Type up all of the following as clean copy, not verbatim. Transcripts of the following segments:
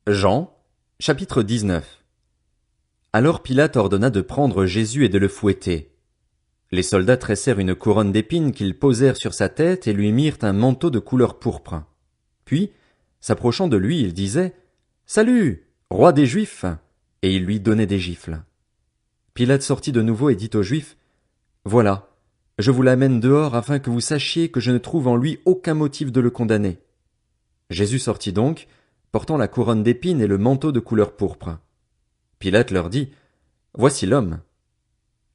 Jean, chapitre 19. Alors Pilate ordonna de prendre Jésus et de le fouetter. Les soldats tressèrent une couronne d'épines qu'ils posèrent sur sa tête et lui mirent un manteau de couleur pourpre. Puis, s'approchant de lui, ils disaient « Salut, roi des Juifs !» et ils lui donnaient des gifles. Pilate sortit de nouveau et dit aux Juifs « Voilà, je vous l'amène dehors afin que vous sachiez que je ne trouve en lui aucun motif de le condamner. » Jésus sortit donc, portant la couronne d'épines et le manteau de couleur pourpre. Pilate leur dit « Voici l'homme. »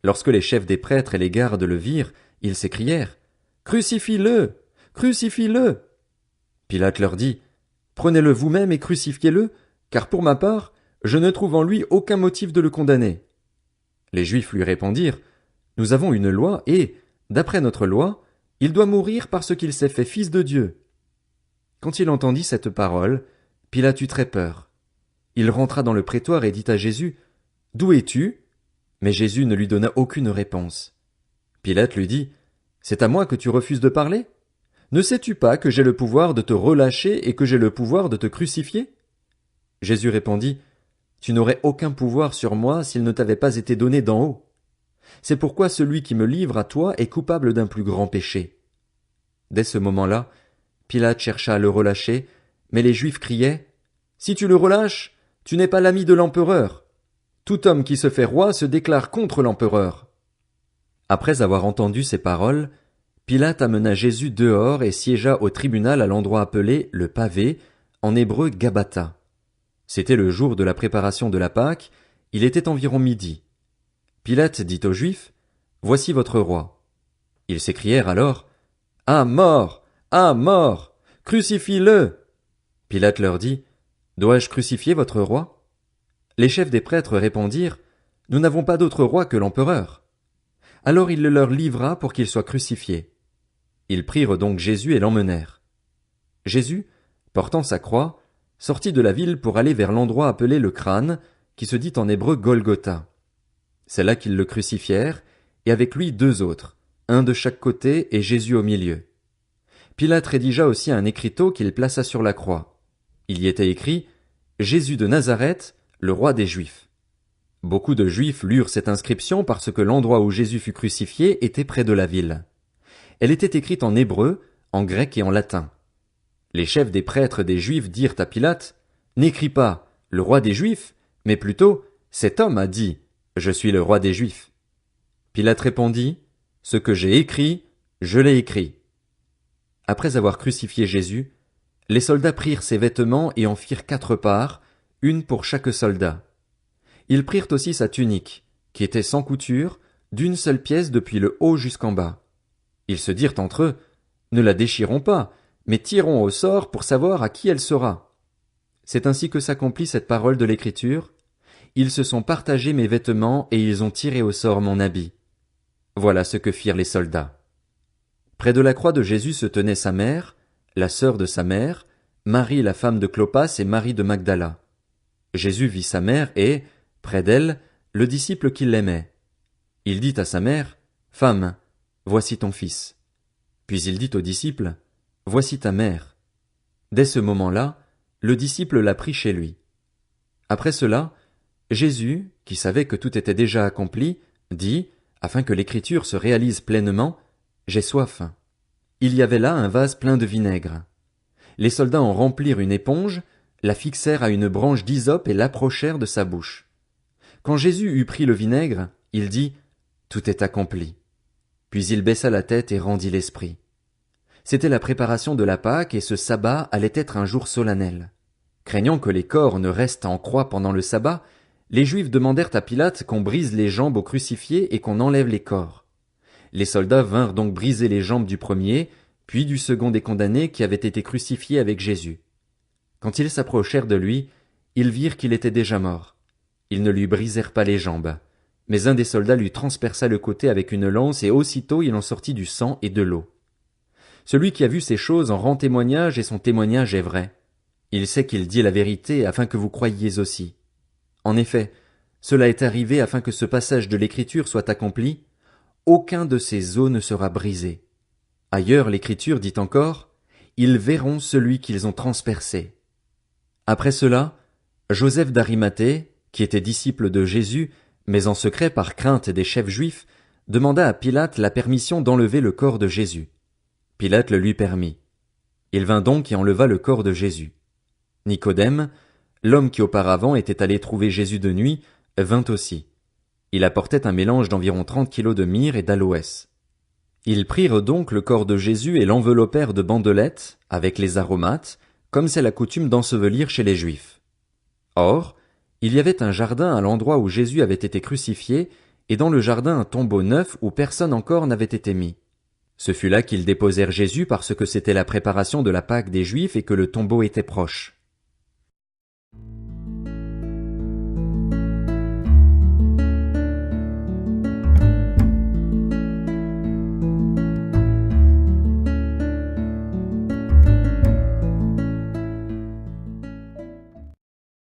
Lorsque les chefs des prêtres et les gardes le virent, ils s'écrièrent « Crucifie-le! Crucifie-le » Pilate leur dit « Prenez-le vous-même et crucifiez-le, car pour ma part, je ne trouve en lui aucun motif de le condamner. » Les Juifs lui répondirent « Nous avons une loi et, d'après notre loi, il doit mourir parce qu'il s'est fait fils de Dieu. » Quand il entendit cette parole, Pilate eut très peur. Il rentra dans le prétoire et dit à Jésus « D'où es-tu » Mais Jésus ne lui donna aucune réponse. Pilate lui dit « C'est à moi que tu refuses de parler ? Ne sais-tu pas que j'ai le pouvoir de te relâcher et que j'ai le pouvoir de te crucifier ?» Jésus répondit « Tu n'aurais aucun pouvoir sur moi s'il ne t'avait pas été donné d'en haut. C'est pourquoi celui qui me livre à toi est coupable d'un plus grand péché. » Dès ce moment-là, Pilate chercha à le relâcher, mais les Juifs criaient « Si tu le relâches, tu n'es pas l'ami de l'empereur. Tout homme qui se fait roi se déclare contre l'empereur. » Après avoir entendu ces paroles, Pilate amena Jésus dehors et siégea au tribunal à l'endroit appelé le pavé, en hébreu Gabbatha. C'était le jour de la préparation de la Pâque, il était environ midi. Pilate dit aux Juifs « Voici votre roi. » Ils s'écrièrent alors « À mort! À mort! Crucifie-le » Pilate leur dit « Dois-je crucifier votre roi ?» Les chefs des prêtres répondirent « Nous n'avons pas d'autre roi que l'empereur. » Alors il le leur livra pour qu'il soit crucifié. Ils prirent donc Jésus et l'emmenèrent. Jésus, portant sa croix, sortit de la ville pour aller vers l'endroit appelé le crâne, qui se dit en hébreu Golgotha. C'est là qu'ils le crucifièrent, et avec lui 2 autres, un de chaque côté et Jésus au milieu. Pilate rédigea aussi un écriteau qu'il plaça sur la croix. Il y était écrit « Jésus de Nazareth, le roi des Juifs ». Beaucoup de Juifs lurent cette inscription parce que l'endroit où Jésus fut crucifié était près de la ville. Elle était écrite en hébreu, en grec et en latin. Les chefs des prêtres des Juifs dirent à Pilate « N'écris pas « le roi des Juifs », mais plutôt « cet homme a dit « Je suis le roi des Juifs ». Pilate répondit « Ce que j'ai écrit, je l'ai écrit ». Après avoir crucifié Jésus, les soldats prirent ses vêtements et en firent 4 parts, une pour chaque soldat. Ils prirent aussi sa tunique, qui était sans couture, d'une seule pièce depuis le haut jusqu'en bas. Ils se dirent entre eux, « Ne la déchirons pas, mais tirons au sort pour savoir à qui elle sera. » C'est ainsi que s'accomplit cette parole de l'Écriture. Ils se sont partagés mes vêtements et ils ont tiré au sort mon habit. Voilà ce que firent les soldats. Près de la croix de Jésus se tenait sa mère, la sœur de sa mère, Marie la femme de Clopas et Marie de Magdala. Jésus vit sa mère et, près d'elle, le disciple qui l'aimait. Il dit à sa mère, « Femme, voici ton fils. » Puis il dit au disciple, « Voici ta mère. » Dès ce moment-là, le disciple l'a pris chez lui. Après cela, Jésus, qui savait que tout était déjà accompli, dit, afin que l'écriture se réalise pleinement, « J'ai soif. » Il y avait là un vase plein de vinaigre. Les soldats en remplirent une éponge, la fixèrent à une branche d'hysope et l'approchèrent de sa bouche. Quand Jésus eut pris le vinaigre, il dit « Tout est accompli. » Puis il baissa la tête et rendit l'esprit. C'était la préparation de la Pâque et ce sabbat allait être un jour solennel. Craignant que les corps ne restent en croix pendant le sabbat, les Juifs demandèrent à Pilate qu'on brise les jambes aux crucifiés et qu'on enlève les corps. Les soldats vinrent donc briser les jambes du premier, puis du second des condamnés qui avait été crucifié avec Jésus. Quand ils s'approchèrent de lui, ils virent qu'il était déjà mort. Ils ne lui brisèrent pas les jambes, mais un des soldats lui transperça le côté avec une lance et aussitôt il en sortit du sang et de l'eau. Celui qui a vu ces choses en rend témoignage et son témoignage est vrai. Il sait qu'il dit la vérité afin que vous croyiez aussi. En effet, cela est arrivé afin que ce passage de l'Écriture soit accompli. Aucun de ces os ne sera brisé. Ailleurs, l'Écriture dit encore, ils verront celui qu'ils ont transpercé. Après cela, Joseph d'Arimathée, qui était disciple de Jésus, mais en secret par crainte des chefs juifs, demanda à Pilate la permission d'enlever le corps de Jésus. Pilate le lui permit. Il vint donc et enleva le corps de Jésus. Nicodème, l'homme qui auparavant était allé trouver Jésus de nuit, vint aussi. Il apportait un mélange d'environ 30 kilos de myrrhe et d'aloès. Ils prirent donc le corps de Jésus et l'enveloppèrent de bandelettes, avec les aromates, comme c'est la coutume d'ensevelir chez les Juifs. Or, il y avait un jardin à l'endroit où Jésus avait été crucifié, et dans le jardin un tombeau neuf où personne encore n'avait été mis. Ce fut là qu'ils déposèrent Jésus parce que c'était la préparation de la Pâque des Juifs et que le tombeau était proche.